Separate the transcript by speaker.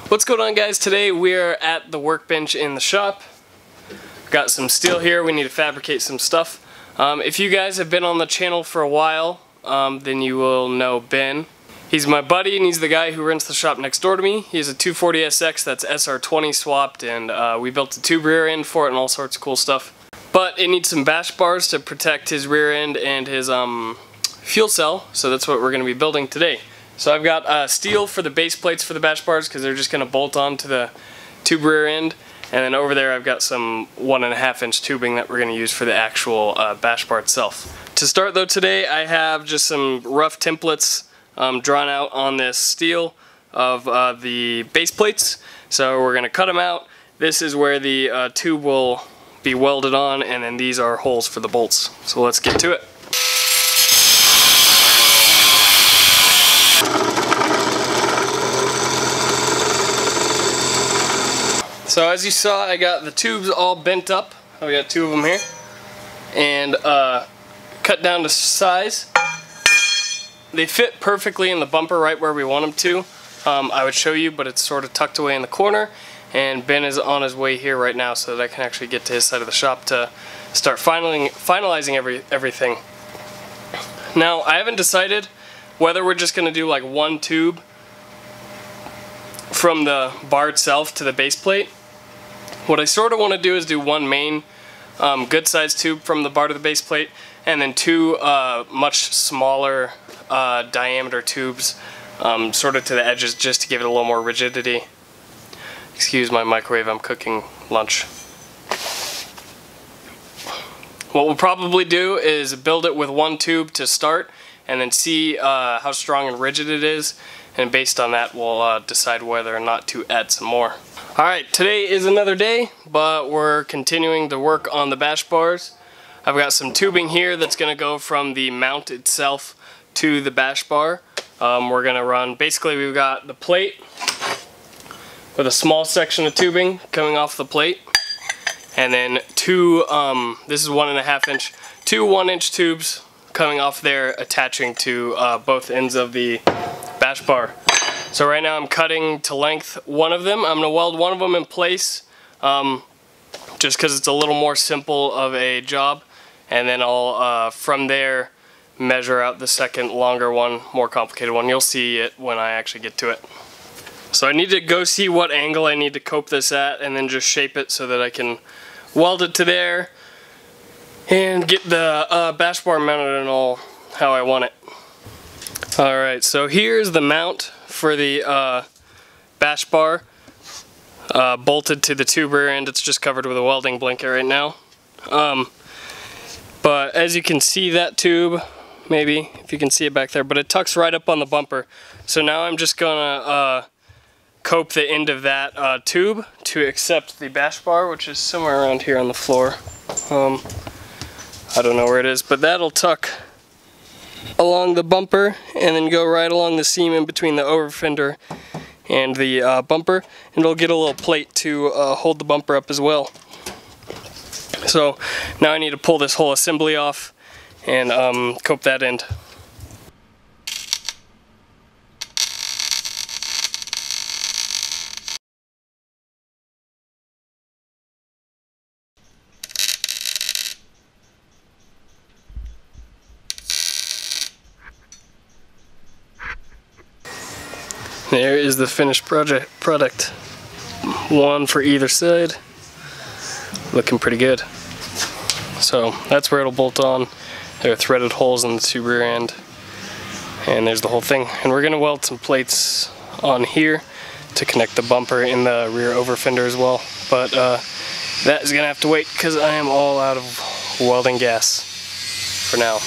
Speaker 1: What's going on, guys? Today we're at the workbench in the shop. Got some steel here, we need to fabricate some stuff. If you guys have been on the channel for a while, then you will know Ben. He's my buddy and he's the guy who rents the shop next door to me. He has a 240SX that's SR20 swapped, and we built a tube rear end for it and all sorts of cool stuff. But it needs some bash bars to protect his rear end and his fuel cell, so that's what we're going to be building today. So I've got steel for the base plates for the bash bars because they're just going to bolt on to the tube rear end. And then over there I've got some 1.5 inch tubing that we're going to use for the actual bash bar itself. To start though today, I have just some rough templates drawn out on this steel of the base plates. So we're going to cut them out. This is where the tube will be welded on, and then these are holes for the bolts. So let's get to it. So as you saw, I got the tubes all bent up. I got 2 of them here, and cut down to size. They fit perfectly in the bumper right where we want them to. I would show you, but it's sort of tucked away in the corner, and Ben is on his way here right now so that I can actually get to his side of the shop to start finalizing everything. Now, I haven't decided whether we're just going to do like one tube from the bar itself to the base plate. What I sort of want to do is do one main good sized tube from the bar to the base plate, and then 2 much smaller diameter tubes sort of to the edges, just to give it a little more rigidity. Excuse my microwave, I'm cooking lunch. What we'll probably do is build it with 1 tube to start, and then see how strong and rigid it is, and based on that we'll decide whether or not to add some more. Alright, today is another day, but we're continuing to work on the bash bars. I've got some tubing here that's going to go from the mount itself to the bash bar. We're going to run, basically we've got the plate with a small section of tubing coming off the plate, and then 2, this is 1.5 inch, 2 1-inch tubes coming off there attaching to both ends of the bash bar. So right now I'm cutting to length one of them. I'm going to weld one of them in place just because it's a little more simple of a job, and then I'll from there measure out the second longer one, more complicated one. You'll see it when I actually get to it. So I need to go see what angle I need to cope this at, and then just shape it so that I can weld it to there and get the bash bar mounted and all how I want it. Alright, so here's the mount for the bash bar bolted to the tube rear end. It's just covered with a welding blanket right now. But as you can see, that tube, maybe if you can see it back there, but it tucks right up on the bumper. So now I'm just gonna cope the end of that tube to accept the bash bar, which is somewhere around here on the floor. I don't know where it is, but that'll tuck along the bumper and then go right along the seam in between the over fender and the bumper, and it'll get a little plate to hold the bumper up as well. So now I need to pull this whole assembly off and cope that end. There is the finished product. One for either side. Looking pretty good. So that's where it'll bolt on. There are threaded holes in the tube rear end. And there's the whole thing. And we're going to weld some plates on here to connect the bumper in the rear over fender as well. But that is going to have to wait because I am all out of welding gas for now.